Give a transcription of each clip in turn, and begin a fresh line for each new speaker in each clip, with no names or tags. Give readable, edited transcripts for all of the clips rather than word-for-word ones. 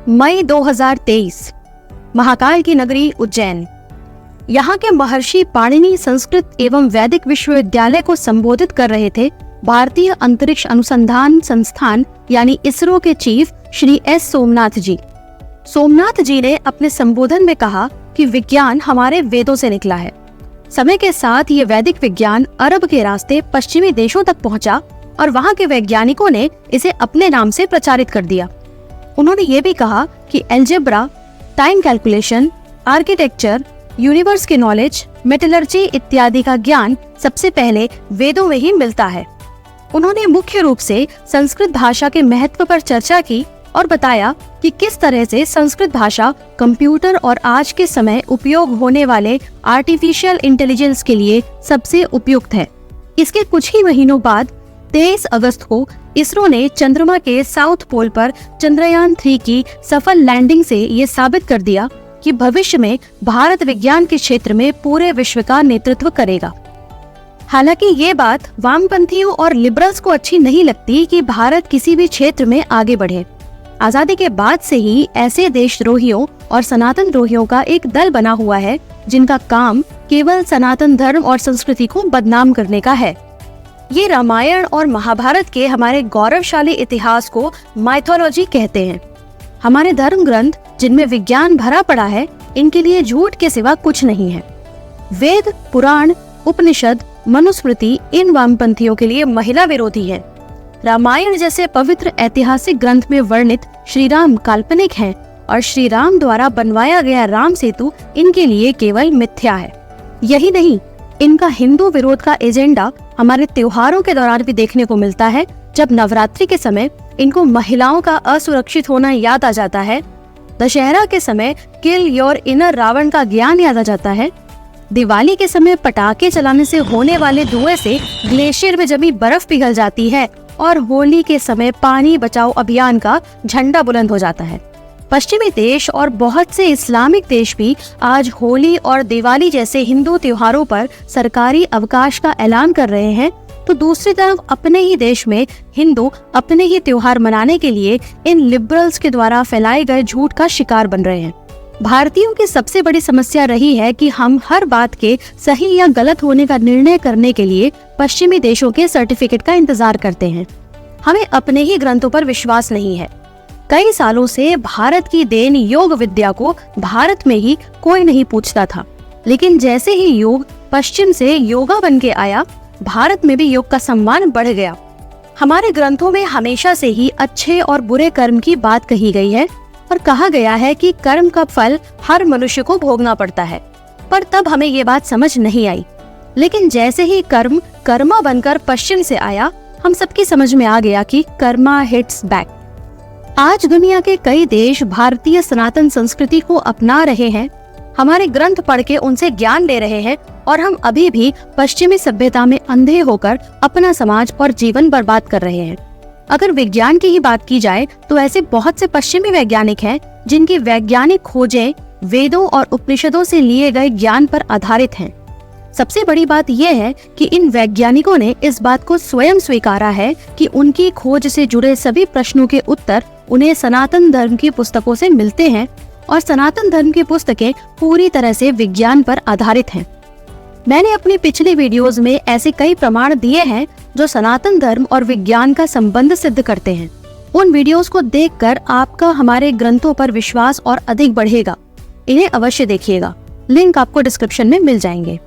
मई 2023, महाकाल की नगरी उज्जैन। यहाँ के महर्षि पाणिनि संस्कृत एवं वैदिक विश्वविद्यालय को संबोधित कर रहे थे भारतीय अंतरिक्ष अनुसंधान संस्थान यानी इसरो के चीफ श्री एस सोमनाथ जी। सोमनाथ जी ने अपने संबोधन में कहा कि विज्ञान हमारे वेदों से निकला है। समय के साथ ये वैदिक विज्ञान अरब के रास्ते पश्चिमी देशों तक पहुंचा और वहाँ के वैज्ञानिकों ने इसे अपने नाम से प्रचारित कर दिया। उन्होंने ये भी कहा कि algebra, time calculation, architecture, universe की नॉलेज, मेटलर्जी इत्यादि का ज्ञान सबसे पहले वेदों में ही मिलता है। उन्होंने मुख्य रूप से संस्कृत भाषा के महत्व पर चर्चा की और बताया कि किस तरह से संस्कृत भाषा कंप्यूटर और आज के समय उपयोग होने वाले आर्टिफिशियल इंटेलिजेंस के लिए सबसे उपयुक्त है। इसके कुछ ही महीनों बाद 23 अगस्त को इसरो ने चंद्रमा के साउथ पोल पर चंद्रयान 3 की सफल लैंडिंग से ये साबित कर दिया कि भविष्य में भारत विज्ञान के क्षेत्र में पूरे विश्व का नेतृत्व करेगा। हालांकि ये बात वामपंथियों और लिबरल्स को अच्छी नहीं लगती कि भारत किसी भी क्षेत्र में आगे बढ़े। आजादी के बाद से ही ऐसे देशद्रोहियों और सनातन द्रोहियों का एक दल बना हुआ है जिनका काम केवल सनातन धर्म और संस्कृति को बदनाम करने का है। ये रामायण और महाभारत के हमारे गौरवशाली इतिहास को माइथोलॉजी कहते हैं। हमारे धर्म ग्रंथ जिनमें विज्ञान भरा पड़ा है, इनके लिए झूठ के सिवा कुछ नहीं है। वेद, पुराण, उपनिषद, मनुस्मृति इन वामपंथियों के लिए महिला विरोधी है। रामायण जैसे पवित्र ऐतिहासिक ग्रंथ में वर्णित श्री राम काल्पनिक हैं और श्री राम द्वारा बनवाया गया राम सेतु इनके लिए केवल मिथ्या है। यही नहीं, इनका हिंदू विरोध का एजेंडा हमारे त्योहारों के दौरान भी देखने को मिलता है। जब नवरात्रि के समय इनको महिलाओं का असुरक्षित होना याद आ जाता है, दशहरा के समय किल योर इनर रावण का ज्ञान याद आ जाता है, दिवाली के समय पटाखे चलाने से होने वाले धुएं से ग्लेशियर में जमी बर्फ पिघल जाती है और होली के समय पानी बचाओ अभियान का झंडा बुलंद हो जाता है। पश्चिमी देश और बहुत से इस्लामिक देश भी आज होली और दिवाली जैसे हिंदू त्योहारों पर सरकारी अवकाश का ऐलान कर रहे हैं, तो दूसरी तरफ अपने ही देश में हिंदू अपने ही त्योहार मनाने के लिए इन लिबरल्स के द्वारा फैलाए गए झूठ का शिकार बन रहे हैं। भारतीयों की सबसे बड़ी समस्या रही है कि हम हर बात के सही या गलत होने का निर्णय करने के लिए पश्चिमी देशों के सर्टिफिकेट का इंतजार करते हैं। हमें अपने ही ग्रंथों पर विश्वास नहीं है। कई सालों से भारत की देन योग विद्या को भारत में ही कोई नहीं पूछता था, लेकिन जैसे ही योग पश्चिम से योगा बन के आया, भारत में भी योग का सम्मान बढ़ गया। हमारे ग्रंथों में हमेशा से ही अच्छे और बुरे कर्म की बात कही गई है और कहा गया है कि कर्म का फल हर मनुष्य को भोगना पड़ता है, पर तब हमें ये बात समझ नहीं आई। लेकिन जैसे ही कर्म कर्मा बनकर पश्चिम से आया, हम सबकी समझ में आ गया कि कर्मा हिट्स बैक। आज दुनिया के कई देश भारतीय सनातन संस्कृति को अपना रहे हैं, हमारे ग्रंथ पढ़ के उनसे ज्ञान ले रहे हैं और हम अभी भी पश्चिमी सभ्यता में अंधे होकर अपना समाज और जीवन बर्बाद कर रहे हैं। अगर विज्ञान की ही बात की जाए तो ऐसे बहुत से पश्चिमी वैज्ञानिक हैं जिनकी वैज्ञानिक खोजें वेदों और उपनिषदों से लिए गए ज्ञान पर आधारित हैं। सबसे बड़ी बात यह है कि इन वैज्ञानिकों ने इस बात को स्वयं स्वीकारा है कि उनकी खोज से जुड़े सभी प्रश्नों के उत्तर उन्हें सनातन धर्म की पुस्तकों से मिलते हैं और सनातन धर्म की पुस्तकें पूरी तरह से विज्ञान पर आधारित हैं। मैंने अपनी पिछली वीडियोस में ऐसे कई प्रमाण दिए हैं जो सनातन धर्म और विज्ञान का संबंध सिद्ध करते हैं। उन वीडियोस को देखकर आपका हमारे ग्रंथों पर विश्वास और अधिक बढ़ेगा। इन्हें अवश्य देखिएगा, लिंक आपको डिस्क्रिप्शन में मिल जाएंगे।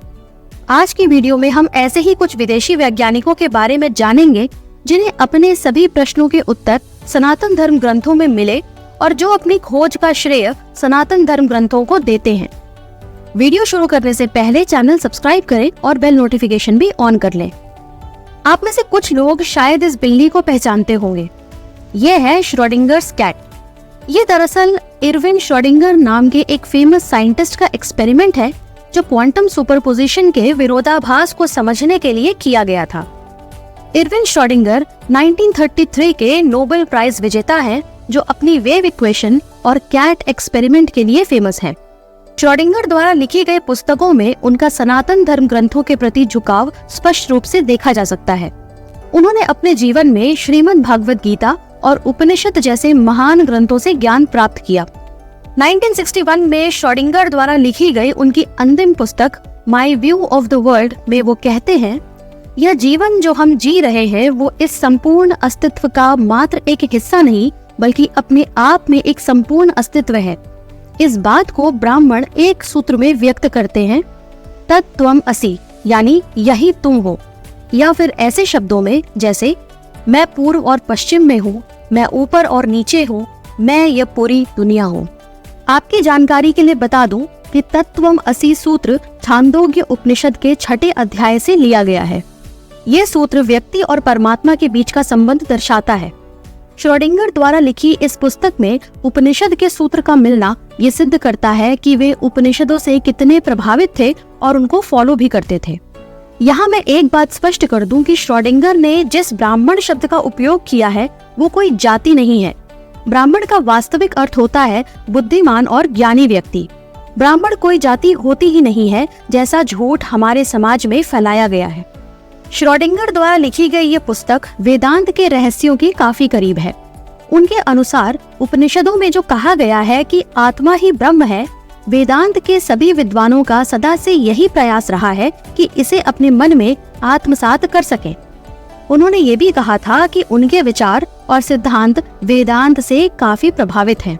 आज की वीडियो में हम ऐसे ही कुछ विदेशी वैज्ञानिकों के बारे में जानेंगे जिन्हें अपने सभी प्रश्नों के उत्तर सनातन धर्म ग्रंथों में मिले और जो अपनी खोज का श्रेय सनातन धर्म ग्रंथों को देते हैं। वीडियो शुरू करने से पहले चैनल सब्सक्राइब करें और बेल नोटिफिकेशन भी ऑन कर लें। आप में से कुछ लोग शायद इस बिल्ली को पहचानते होंगे। ये है श्रोडिंगर्स कैट। ये दरअसल इरविन श्रोडिंगर नाम के एक फेमस साइंटिस्ट का एक्सपेरिमेंट है जो क्वांटम सुपरपोजिशन के विरोधाभास को समझने के लिए किया गया था। इरविन श्रोडिंगर 1933 के नोबेल प्राइज विजेता हैं जो अपनी वेव इक्वेशन और कैट एक्सपेरिमेंट के लिए फेमस हैं। श्रोडिंगर द्वारा लिखी गई पुस्तकों में उनका सनातन धर्म ग्रंथों के प्रति झुकाव स्पष्ट रूप से देखा जा सकता है। उन्होंने अपने जीवन में श्रीमद् भागवत गीता और उपनिषद जैसे महान ग्रंथों से ज्ञान प्राप्त किया। 1961 में श्रोडिंगर द्वारा लिखी गई उनकी अंतिम पुस्तक my view of the world में वो कहते हैं, यह जीवन जो हम जी रहे हैं वो इस संपूर्ण अस्तित्व का मात्र एक हिस्सा नहीं बल्कि अपने आप में एक संपूर्ण अस्तित्व है। इस बात को ब्राह्मण एक सूत्र में व्यक्त करते हैं, तत्त्वम असि, यानी यही तुम हो, या फिर ऐसे शब्दों में जैसे मैं पूर्व और पश्चिम में हूँ, मैं ऊपर और नीचे हूँ, मैं यह पूरी दुनिया हूँ। आपकी जानकारी के लिए बता दूं कि तत्त्वम असि सूत्र छांदोग्य उपनिषद के 6 अध्याय से लिया गया है। ये सूत्र व्यक्ति और परमात्मा के बीच का संबंध दर्शाता है। श्रोडिंगर द्वारा लिखी इस पुस्तक में उपनिषद के सूत्र का मिलना ये सिद्ध करता है कि वे उपनिषदों से कितने प्रभावित थे और उनको फॉलो भी करते थे। यहाँ मैं एक बात स्पष्ट कर दूं कि श्रोडिंगर ने जिस ब्राह्मण शब्द का उपयोग किया है वो कोई जाति नहीं है। ब्राह्मण का वास्तविक अर्थ होता है बुद्धिमान और ज्ञानी व्यक्ति। ब्राह्मण कोई जाति होती ही नहीं है, जैसा झूठ हमारे समाज में फैलाया गया है। श्रोडिंगर द्वारा लिखी गई ये पुस्तक वेदांत के रहस्यों के काफी करीब है। उनके अनुसार उपनिषदों में जो कहा गया है कि आत्मा ही ब्रह्म है, वेदांत के सभी विद्वानों का सदा से यही प्रयास रहा है कि इसे अपने मन में आत्मसात कर सकें। उन्होंने ये भी कहा था कि उनके विचार और सिद्धांत वेदांत से काफी प्रभावित हैं।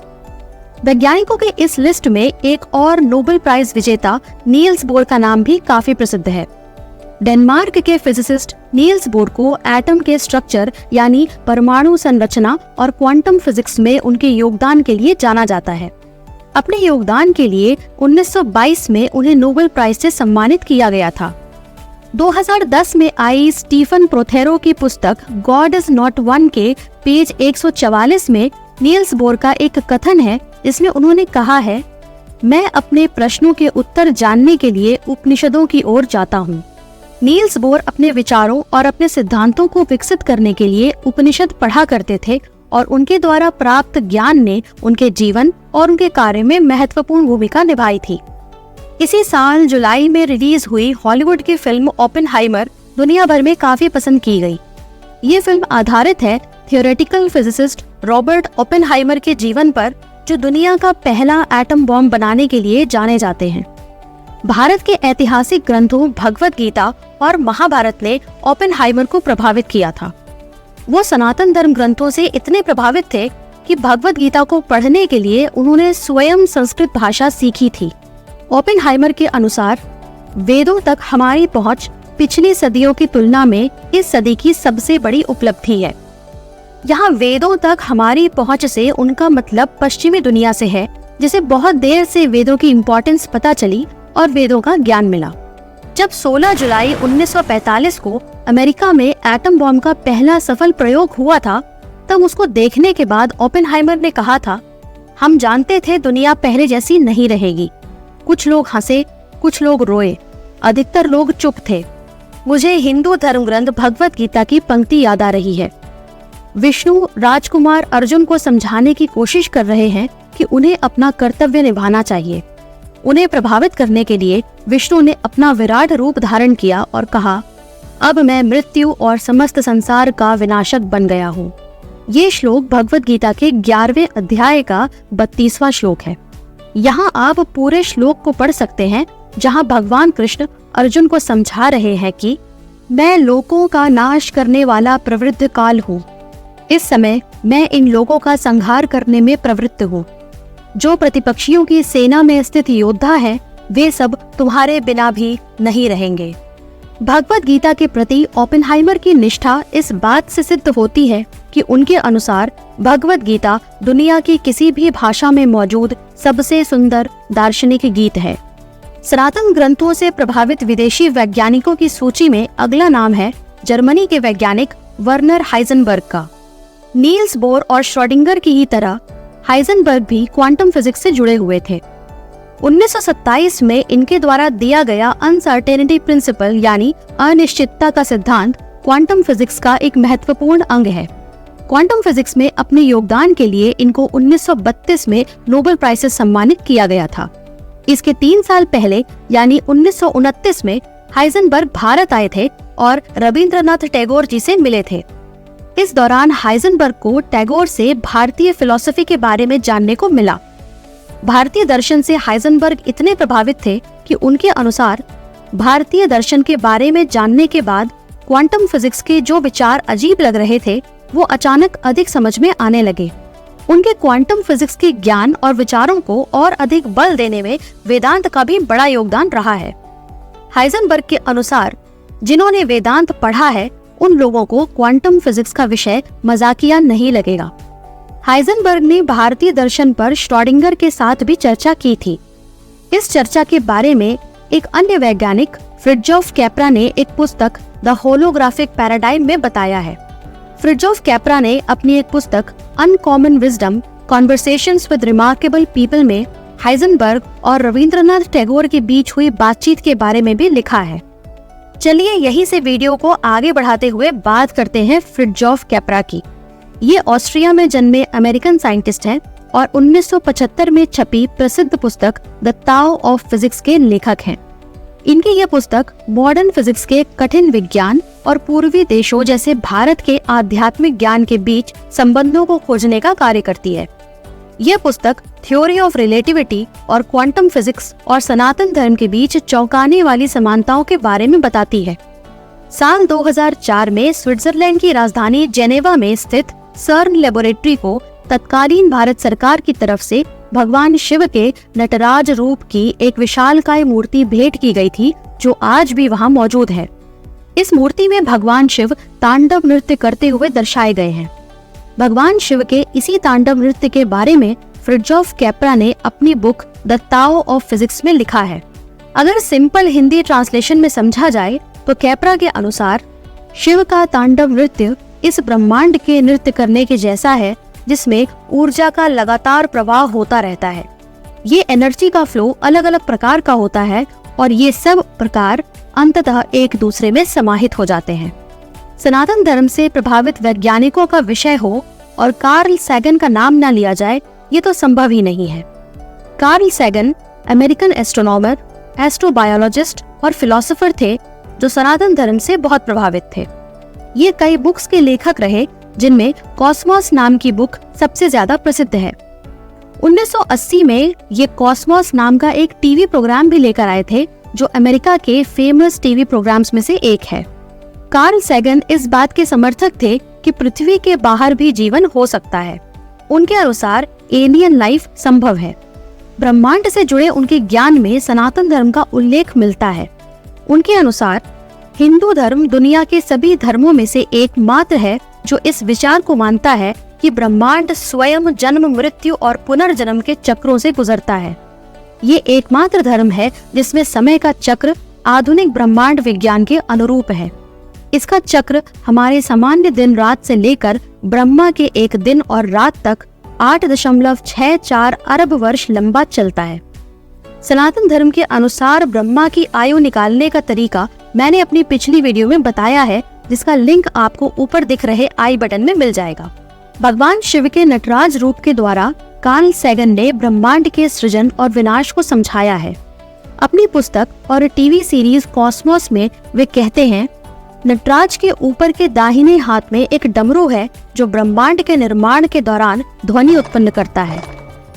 वैज्ञानिकों के इस लिस्ट में एक और नोबेल प्राइज विजेता नील्स बोर का नाम भी काफी प्रसिद्ध है। डेनमार्क के फिजिसिस्ट नील्स बोर को एटम के स्ट्रक्चर यानी परमाणु संरचना और क्वांटम फिजिक्स में उनके योगदान के लिए जाना जाता है। अपने योगदान के लिए 1922 में उन्हें नोबेल प्राइज से सम्मानित किया गया था। 2010 में आई स्टीफन प्रोथेरो की पुस्तक गॉड इज नॉट वन के पेज 144 में नील्स बोर का एक कथन है। इसमें उन्होंने कहा है, मैं अपने प्रश्नों के उत्तर जानने के लिए उपनिषदों की ओर जाता हूँ। नील्स बोर अपने विचारों और अपने सिद्धांतों को विकसित करने के लिए उपनिषद पढ़ा करते थे और उनके द्वारा प्राप्त ज्ञान ने उनके जीवन और उनके कार्य में महत्वपूर्ण भूमिका निभाई थी। इसी साल जुलाई में रिलीज हुई हॉलीवुड की फिल्म ओपेनहाइमर दुनिया भर में काफी पसंद की गई। ये फिल्म आधारित है थियोरेटिकल फिजिसिस्ट रॉबर्ट ओपेनहाइमर के जीवन पर, जो दुनिया का पहला एटम बॉम्ब बनाने के लिए जाने जाते हैं। भारत के ऐतिहासिक ग्रंथों भगवत गीता और महाभारत ने ओपेनहाइमर को प्रभावित किया था। वो सनातन धर्म ग्रंथों से इतने प्रभावित थे कि भगवत गीता को पढ़ने के लिए उन्होंने स्वयं संस्कृत भाषा सीखी थी। ओपेनहाइमर के अनुसार वेदों तक हमारी पहुंच पिछली सदियों की तुलना में इस सदी की सबसे बड़ी उपलब्धि है। यहाँ वेदों तक हमारी पहुंच से उनका मतलब पश्चिमी दुनिया से है, जिसे बहुत देर से वेदों की इम्पोर्टेंस पता चली और वेदों का ज्ञान मिला। जब 16 जुलाई 1945 को अमेरिका में एटम बॉम्ब का पहला सफल प्रयोग हुआ था, तब उसको देखने के बाद ओपेनहाइमर ने कहा था, हम जानते थे दुनिया पहले जैसी नहीं रहेगी। कुछ लोग हंसे, कुछ लोग रोए, अधिकतर लोग चुप थे। मुझे हिंदू धर्म ग्रंथ भगवत गीता की पंक्ति याद आ रही है। विष्णु राजकुमार अर्जुन को समझाने की कोशिश कर रहे हैं कि उन्हें अपना कर्तव्य निभाना चाहिए। उन्हें प्रभावित करने के लिए विष्णु ने अपना विराट रूप धारण किया और कहा, अब मैं मृत्यु और समस्त संसार का विनाशक बन गया हूँ। ये श्लोक भगवत गीता के 11वें अध्याय का 32वां श्लोक है। यहाँ आप पूरे श्लोक को पढ़ सकते हैं, जहाँ भगवान कृष्ण अर्जुन को समझा रहे हैं कि मैं लोगों का नाश करने वाला प्रवृत्त काल हूँ। इस समय मैं इन लोगों का संहार करने में प्रवृत्त हूँ। जो प्रतिपक्षियों की सेना में स्थित योद्धा है, वे सब तुम्हारे बिना भी नहीं रहेंगे। भगवत गीता के प्रति ओपेनहाइमर की निष्ठा इस बात से सिद्ध होती है कि उनके अनुसार भगवत गीता दुनिया की किसी भी भाषा में मौजूद सबसे सुंदर दार्शनिक गीत है। सनातन ग्रंथों से प्रभावित विदेशी वैज्ञानिकों की सूची में अगला नाम है जर्मनी के वैज्ञानिक वर्नर हाइजेनबर्ग का। नील्स बोर और श्रोडिंगर की ही तरह हाइजेनबर्ग भी क्वांटम फिजिक्स से जुड़े हुए थे। 1927 में इनके द्वारा दिया गया अनसर्टेनिटी प्रिंसिपल यानी अनिश्चितता का सिद्धांत क्वांटम फिजिक्स का एक महत्वपूर्ण अंग है। क्वांटम फिजिक्स में अपने योगदान के लिए इनको 1932 में नोबेल प्राइज से सम्मानित किया गया था। इसके 3 साल पहले यानी 1929 में हाइजेनबर्ग भारत आए थे और रविंद्रनाथ टैगोर जी से मिले थे। इस दौरान हाइजेनबर्ग को टैगोर से भारतीय फिलॉसफी के बारे में जानने को मिला। भारतीय दर्शन से हाइजेनबर्ग इतने प्रभावित थे कि उनके अनुसार भारतीय दर्शन के बारे में जानने के बाद क्वांटम फिजिक्स के जो विचार अजीब लग रहे थे वो अचानक अधिक समझ में आने लगे। उनके क्वांटम फिजिक्स के ज्ञान और विचारों को और अधिक बल देने में वेदांत का भी बड़ा योगदान रहा है। हाइजेनबर्ग के अनुसार जिन्होंने वेदांत पढ़ा है उन लोगों को क्वांटम फिजिक्स का विषय मजाकिया नहीं लगेगा। हाइजेनबर्ग ने भारतीय दर्शन पर श्रोडिंगर के साथ भी चर्चा की थी। इस चर्चा के बारे में एक अन्य वैज्ञानिक फ्रिट्जोफ कैप्रा ने एक पुस्तक द होलोग्राफिक पैराडाइम में बताया है। फ्रिट्जोफ कैप्रा ने अपनी एक पुस्तक uncommon wisdom conversations with remarkable people में हाइजेनबर्ग और रविंद्रनाथ टैगोर के बीच हुई बातचीत के बारे में भी लिखा है। चलिए यहीं से वीडियो को आगे बढ़ाते हुए बात करते हैं फ्रिट्जोफ कैप्रा की। ये ऑस्ट्रिया में जन्मे अमेरिकन साइंटिस्ट हैं और 1975 में छपी प्रसिद्ध पुस्तक द ताओ ऑफ फिजिक्स के लेखक हैं। इनकी यह पुस्तक मॉडर्न फिजिक्स के कठिन विज्ञान और पूर्वी देशों जैसे भारत के आध्यात्मिक ज्ञान के बीच संबंधों को खोजने का कार्य करती है। यह पुस्तक थ्योरी ऑफ रिलेटिविटी और क्वांटम फिजिक्स और सनातन धर्म के बीच चौंकाने वाली समानताओं के बारे में बताती है। साल 2004 में स्विट्जरलैंड की राजधानी जेनेवा में स्थित सर्न लेबोरेटरी को तत्कालीन भारत सरकार की तरफ से भगवान शिव के नटराज रूप की एक विशालकाय मूर्ति भेंट की गई थी, जो आज भी वहां मौजूद है। इस मूर्ति में भगवान शिव तांडव नृत्य करते हुए दर्शाए गए हैं। भगवान शिव के इसी तांडव नृत्य के बारे में फ्रिट्जोफ कैप्रा ने अपनी book the Tao of physics में लिखा है। अगर सिंपल हिंदी ट्रांसलेशन में समझा जाए तो कैप्रा के अनुसार शिव का तांडव नृत्य इस ब्रह्मांड के नृत्य करने के जैसा है, जिसमें ऊर्जा का लगातार प्रवाह होता रहता है। ये एनर्जी का फ्लो अलग अलग प्रकार का होता है और ये सब प्रकार अंततः एक दूसरे में समाहित हो जाते हैं। सनातन धर्म से प्रभावित वैज्ञानिकों का विषय हो और कार्ल सैगन का नाम न लिया जाए, ये तो संभव ही नहीं है। Carl Sagan American astronomer, astrobiologist और फिलोसोफर थे जो सनातन धर्म से बहुत प्रभावित थे। ये कई बुक्स के लेखक रहे, जिनमें कॉस्मोस नाम की बुक सबसे ज्यादा प्रसिद्ध है। 1980 में ये कॉस्मोस नाम का एक टीवी प्रोग्राम भी लेकर आए थे, जो अमेरिका के फेमस टीवी प्रोग्राम्स में से एक है। कार्ल सैगन इस बात के समर्थक थे कि पृथ्वी के बाहर भी जीवन हो सकता है। उनके अनुसार एलियन लाइफ संभव है। ब्रह्मांड से जुड़े उनके ज्ञान में सनातन धर्म का उल्लेख मिलता है। उनके अनुसार हिंदू धर्म दुनिया के सभी धर्मों में से एकमात्र है जो इस विचार को मानता है कि ब्रह्मांड स्वयं जन्म, मृत्यु और पुनर्जन्म के चक्रों से गुजरता है। ये एकमात्र धर्म है जिसमें समय का चक्र आधुनिक ब्रह्मांड विज्ञान के अनुरूप है। इसका चक्र हमारे सामान्य दिन रात से लेकर ब्रह्मा के एक दिन और रात तक 8.64 अरब वर्ष लंबा चलता है। सनातन धर्म के अनुसार ब्रह्मा की आयु निकालने का तरीका मैंने अपनी पिछली वीडियो में बताया है, जिसका लिंक आपको ऊपर दिख रहे आई बटन में मिल जाएगा। भगवान शिव के नटराज रूप के द्वारा कार्ल सैगन ने ब्रह्मांड के सृजन और विनाश को समझाया है। अपनी पुस्तक और टीवी सीरीज कॉस्मोस में वे कहते हैं, नटराज के ऊपर के दाहिने हाथ में एक डमरू है जो ब्रह्मांड के निर्माण के दौरान ध्वनि उत्पन्न करता है।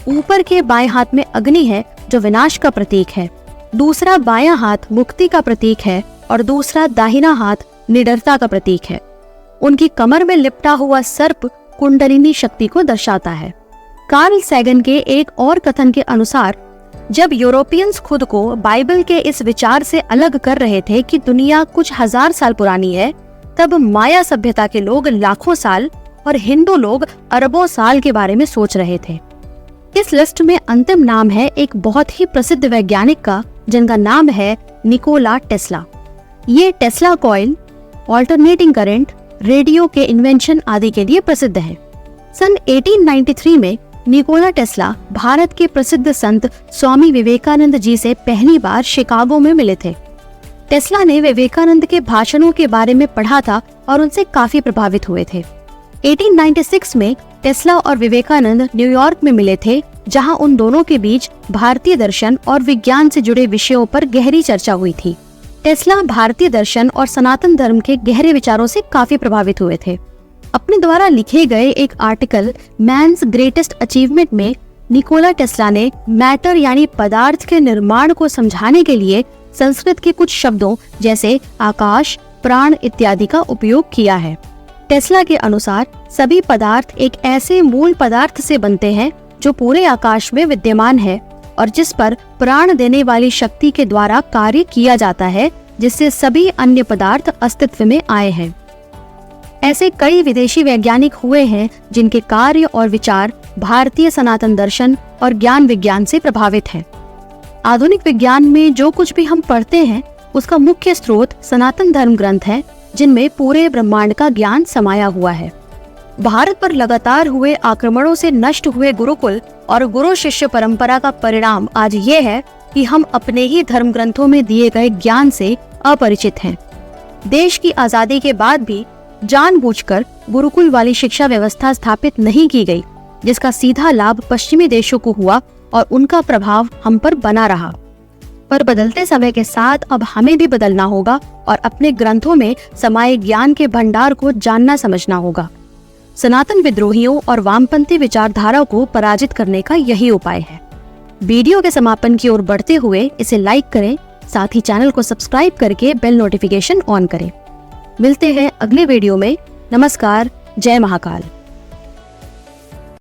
ऊपर के बाएं हाथ में अग्नि है जो विनाश का प्रतीक है। दूसरा बायां हाथ मुक्ति का प्रतीक है और दूसरा दाहिना हाथ निडरता का प्रतीक है। उनकी कमर में लिपटा हुआ सर्प कुंडलिनी शक्ति को दर्शाता है। कार्ल सैगन के एक और कथन के अनुसार जब यूरोपियंस खुद को बाइबल के इस विचार से अलग कर रहे थे कि दुनिया कुछ हजार साल पुरानी है, तब माया सभ्यता के लोग लाखों साल और हिंदू लोग अरबों साल के बारे में सोच रहे थे। इस लिस्ट में अंतिम नाम है एक बहुत ही प्रसिद्ध वैज्ञानिक का, जिनका नाम है निकोला टेस्ला। ये Tesla coil, alternating current, radio के इन्वेंशन आदि के लिए प्रसिद्ध है। सन 1893 में निकोला टेस्ला भारत के प्रसिद्ध संत स्वामी विवेकानंद जी से पहली बार शिकागो में मिले थे। टेस्ला ने विवेकानंद के भाषणों के बारे में पढ़ा था और उनसे काफी प्रभावित हुए थे। 1896 में टेस्ला और विवेकानंद न्यूयॉर्क में मिले थे, जहां उन दोनों के बीच भारतीय दर्शन और विज्ञान से जुड़े विषयों पर गहरी चर्चा हुई थी। टेस्ला भारतीय दर्शन और सनातन धर्म के गहरे विचारों से काफी प्रभावित हुए थे। अपने द्वारा लिखे गए एक आर्टिकल मैन्स ग्रेटेस्ट अचीवमेंट में निकोला टेस्ला ने मैटर यानी पदार्थ के निर्माण को समझाने के लिए संस्कृत के कुछ शब्दों जैसे आकाश, प्राण इत्यादि का उपयोग किया है। टेस्ला के अनुसार सभी पदार्थ एक ऐसे मूल पदार्थ से बनते हैं जो पूरे आकाश में विद्यमान है और जिस पर प्राण देने वाली शक्ति के द्वारा कार्य किया जाता है, जिससे सभी अन्य पदार्थ अस्तित्व में आए हैं। ऐसे कई विदेशी वैज्ञानिक हुए हैं जिनके कार्य और विचार भारतीय सनातन दर्शन और ज्ञान विज्ञान से प्रभावित हैं। आधुनिक विज्ञान में जो कुछ भी हम पढ़ते हैं उसका मुख्य स्रोत सनातन धर्म ग्रंथ है, जिनमें पूरे ब्रह्मांड का ज्ञान समाया हुआ है। भारत पर लगातार हुए आक्रमणों से नष्ट हुए गुरुकुल और गुरु शिष्य परंपरा का परिणाम आज ये है कि हम अपने ही धर्म ग्रंथों में दिए गए ज्ञान से अपरिचित हैं। देश की आजादी के बाद भी जानबूझकर गुरुकुल वाली शिक्षा व्यवस्था स्थापित नहीं की गई, जिसका सीधा लाभ पश्चिमी देशों को हुआ और उनका प्रभाव हम पर बना रहा। पर बदलते समय के साथ अब हमें भी बदलना होगा और अपने ग्रंथों में समाये ज्ञान के भंडार को जानना समझना होगा। सनातन विद्रोहियों और वामपंथी विचारधारा को पराजित करने का यही उपाय है। वीडियो के समापन की ओर बढ़ते हुए इसे लाइक करें, साथ ही चैनल को सब्सक्राइब करके बेल नोटिफिकेशन ऑन करें। मिलते हैं अगले वीडियो में। नमस्कार, जय महाकाल।